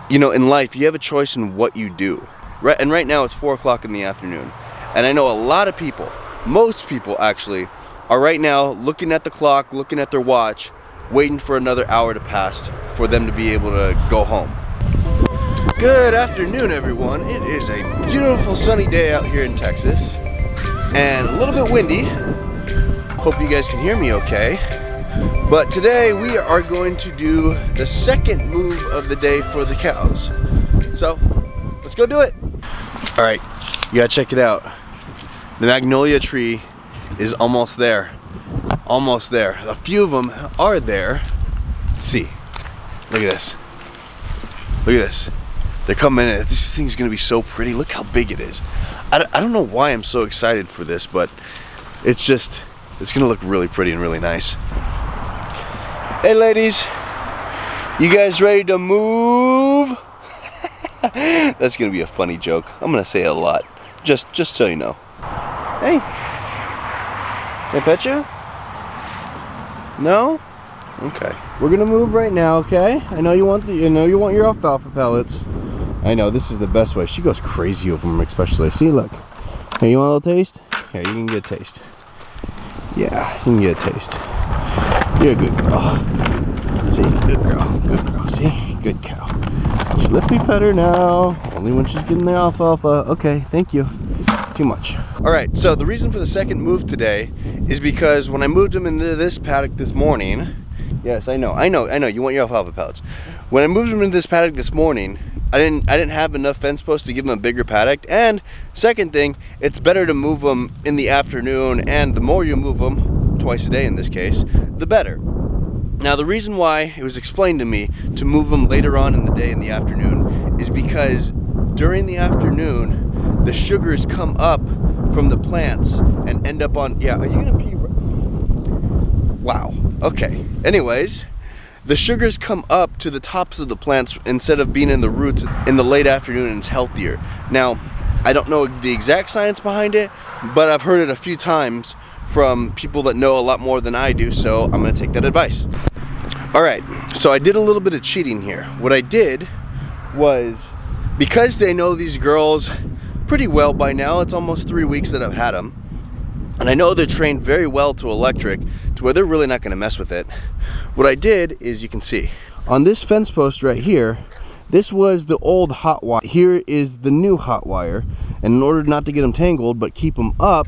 you know, in life, you have a choice in what you do. Right, and right now it's 4 o'clock in the afternoon. And I know a lot of people, most people actually, are right now looking at the clock, looking at their watch, waiting for another hour to pass for them to be able to go home. Good afternoon, everyone. It is a beautiful sunny day out here in Texas. And a little bit windy. Hope you guys can hear me okay. But today we are going to do the second move of the day for the cows. So let's go do it. All right, you gotta check it out. The magnolia tree is almost there. Almost there. A few of them are there. Let's see. Look at this. Look at this. They're coming in. This thing's gonna be so pretty. Look how big it is. I don't know why I'm so excited for this, but it's gonna look really pretty and really nice. Hey ladies, you guys ready to move? That's gonna be a funny joke. I'm gonna say it a lot, just so you know. Hey, can I pet you? No? Okay. We're gonna move right now, okay? I know you want your alfalfa pellets. I know this is the best way. She goes crazy over them, especially. See, look. Hey, you want a little taste? Here, you can get a taste. Yeah, you can get a taste. You're a good girl. See, good girl, good girl. See, good cow. She lets me pet her now. Only when she's getting the alfalfa. Okay, thank you. Too much. All right, so the reason for the second move today is because when I moved them into this paddock this morning, yes, I know, you want your alfalfa pellets. When I moved them into this paddock this morning, I didn't have enough fence posts to give them a bigger paddock. And second thing, it's better to move them in the afternoon, and the more you move them, twice a day in this case, the better. Now the reason why it was explained to me to move them later on in the day in the afternoon is because during the afternoon the sugars come up from the plants and end up on, yeah, are you gonna pee? Wow, okay. Anyways, the sugars come up to the tops of the plants instead of being in the roots in the late afternoon, and it's healthier. Now, I don't know the exact science behind it, but I've heard it a few times from people that know a lot more than I do, so I'm gonna take that advice. All right, so I did a little bit of cheating here. What I did was, because they know these girls pretty well by now, it's almost 3 weeks that I've had them, and I know they're trained very well to electric, to where they're really not gonna mess with it. What I did is, you can see, on this fence post right here, this was the old hot wire. Here is the new hot wire, and in order not to get them tangled, but keep them up,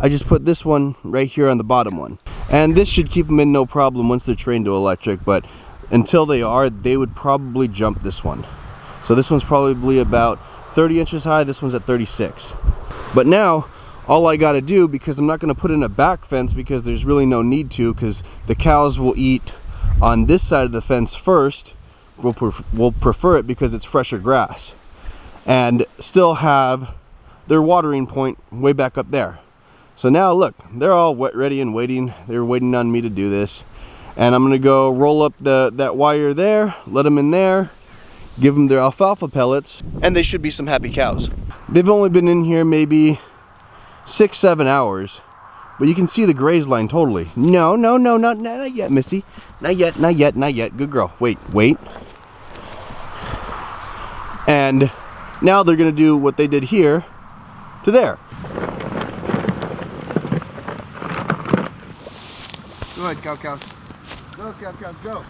I just put this one right here on the bottom one. And this should keep them in no problem once they're trained to electric, but until they are, they would probably jump this one. So this one's probably about 30 inches high, this one's at 36. But now, all I gotta do, because I'm not gonna put in a back fence because there's really no need to, because the cows will eat on this side of the fence first. We'll prefer it because it's fresher grass. And still have their watering point way back up there. So now look, they're all wet, ready and waiting. They're waiting on me to do this. And I'm gonna go roll up that wire there, let them in there, give them their alfalfa pellets, and they should be some happy cows. They've only been in here maybe 6-7 hours, but you can see the graze line totally. No, not yet, Missy. Not yet. Good girl. Wait. And now they're gonna do what they did here to there. Go ahead, cows. Go, cows, go.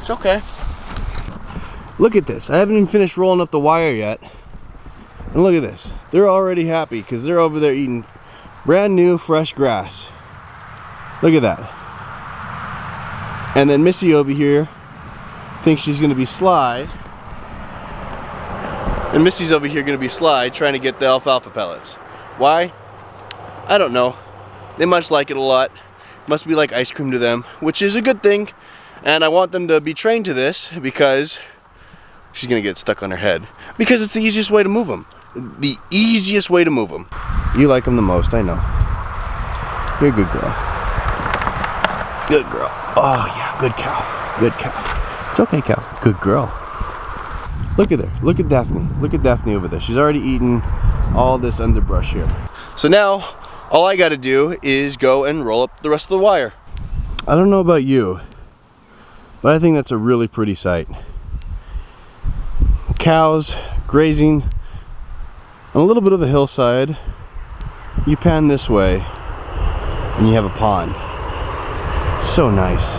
It's okay. Look at this. I haven't even finished rolling up the wire yet. And look at this. They're already happy because they're over there eating brand new fresh grass. Look at that. And then Missy over here thinks she's gonna be sly. And Missy's over here gonna be sly trying to get the alfalfa pellets. Why? I don't know. They must like it a lot. Must be like ice cream to them, which is a good thing. And I want them to be trained to this because she's gonna get stuck on her head. Because it's the easiest way to move them. The easiest way to move them. You like them the most, I know. You're a good girl. Good girl. Oh yeah, good cow. Good cow. It's okay, cow. Good girl. Look at her. Look at Daphne. Look at Daphne over there. She's already eaten all this underbrush here. So now, all I gotta do is go and roll up the rest of the wire. I don't know about you, but I think that's a really pretty sight. Cows grazing on a little bit of a hillside. You pan this way and you have a pond. So nice,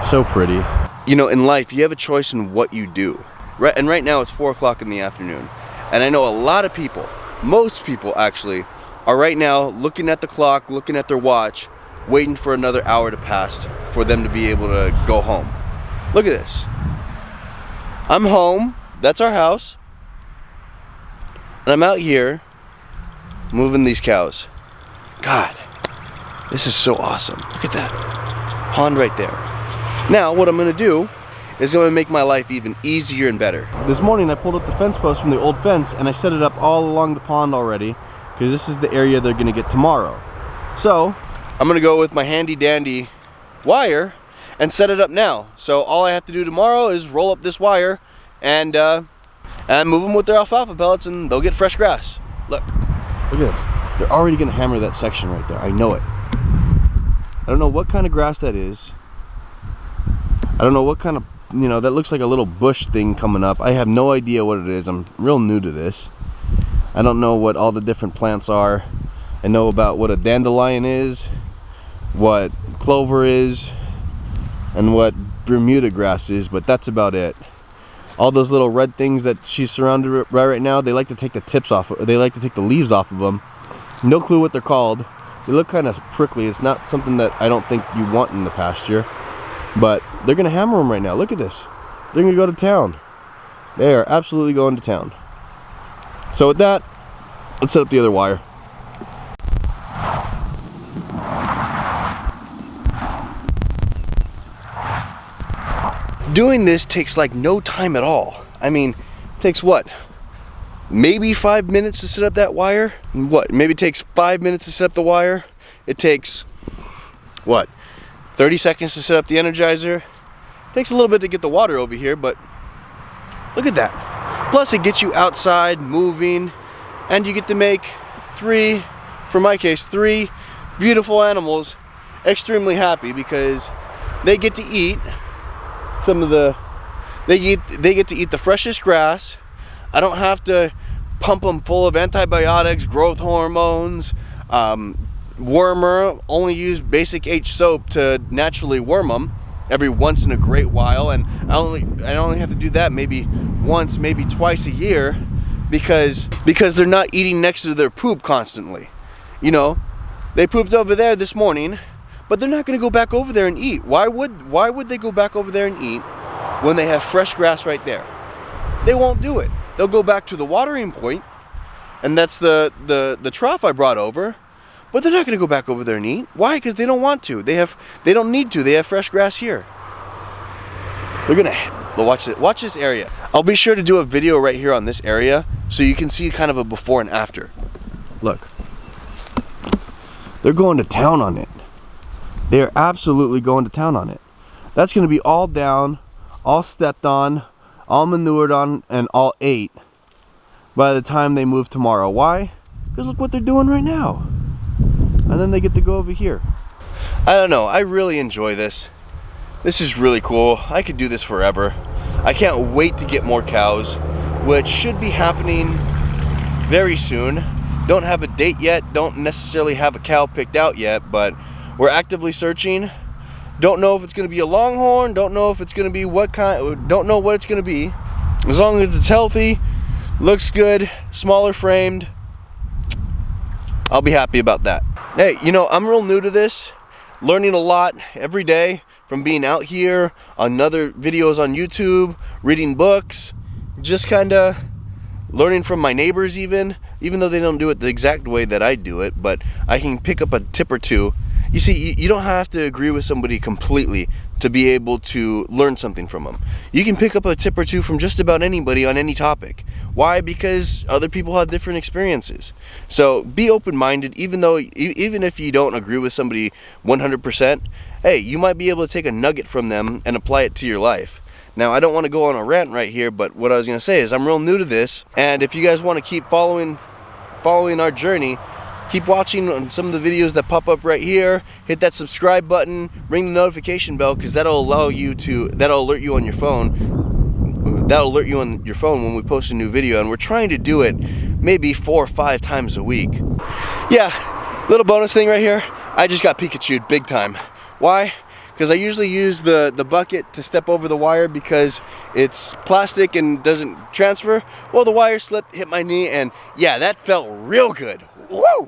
so pretty. You know, in life you have a choice in what you do, right? And right now it's 4 o'clock in the afternoon, and I know a lot of people, most people actually, are right now looking at the clock, looking at their watch, waiting for another hour to pass for them to be able to go home. Look at this. I'm home, that's our house, and I'm out here moving these cows. God, this is so awesome. Look at that pond right there. Now what I'm gonna do is gonna make my life even easier and better. This morning I pulled up the fence post from the old fence and I set it up all along the pond already, because this is the area they're gonna get tomorrow. So I'm gonna go with my handy dandy wire and set it up now. So all I have to do tomorrow is roll up this wire and move them with their alfalfa pellets, and they'll get fresh grass. Look at this. They're already gonna hammer that section right there. I know it. I don't know what kind of grass that is. I don't know what kind of, you know, that looks like a little bush thing coming up. I have no idea what it is. I'm real new to this. I don't know what all the different plants are. I know about what a dandelion is, what clover is, and what Bermuda grass is, but that's about it. All those little red things that she's surrounded by right now, they like to take the tips off, or they like to take the leaves off of them. No clue what they're called. They look kind of prickly. It's not something that I don't think you want in the pasture, but they're gonna hammer them right now. Look at this. They're gonna go to town. They are absolutely going to town. So with that, let's set up the other wire. Doing this takes like no time at all. I mean, it takes what? Maybe 5 minutes to set up that wire? What? Maybe it takes 5 minutes to set up the wire? It takes, what? 30 seconds to set up the Energizer? It takes a little bit to get the water over here, but look at that. Plus it gets you outside, moving, and you get to make three, for my case, 3 beautiful animals extremely happy, because they get to eat some of the, they get to eat the freshest grass. I don't have to pump them full of antibiotics, growth hormones, wormer. Only use basic H soap to naturally worm them every once in a great while, and I only have to do that maybe once, maybe twice a year, because they're not eating next to their poop constantly. You know, they pooped over there this morning, but they're not going to go back over there and eat. Why would they go back over there and eat when they have fresh grass right there? They won't do it. They'll go back to the watering point, and that's the trough I brought over, but they're not going to go back over there and eat. Why? Because they don't want to. They don't need to. They have fresh grass here. They're gonna watch this area. I'll be sure to do a video right here on this area so you can see kind of a before and after. Look, they're going to town on it. They are absolutely going to town on it. That's going to be all down, all stepped on, all manured on, and all ate by the time they move tomorrow. Why? Because look what they're doing right now. And then they get to go over here. I don't know. I really enjoy this. This is really cool. I could do this forever. I can't wait to get more cows, which should be happening very soon. Don't have a date yet. Don't necessarily have a cow picked out yet, but we're actively searching. Don't know if it's going to be a longhorn. Don't know if it's going to be what kind. Don't know what it's going to be. As long as it's healthy, looks good, smaller framed, I'll be happy about that. Hey, you know, I'm real new to this. Learning a lot every day from being out here, on other videos on YouTube, reading books, just kind of learning from my neighbors even though they don't do it the exact way that I do it, but I can pick up a tip or two. You see, you don't have to agree with somebody completely to be able to learn something from them. You can pick up a tip or two from just about anybody on any topic. Why? Because other people have different experiences. So be open-minded, even if you don't agree with somebody 100%, hey, you might be able to take a nugget from them and apply it to your life. Now, I don't want to go on a rant right here, but what I was going to say is I'm real new to this, and if you guys want to keep following our journey, Keep watching on some of the videos that pop up right here. Hit that subscribe button, ring the notification bell, because that'll alert you on your phone. That'll alert you on your phone when we post a new video, and we're trying to do it maybe 4 or 5 times a week. Yeah, little bonus thing right here. I just got Pikacha'd big time. Why? Because I usually use the bucket to step over the wire because it's plastic and doesn't transfer. Well, the wire slipped, hit my knee, and yeah, that felt real good. Woo!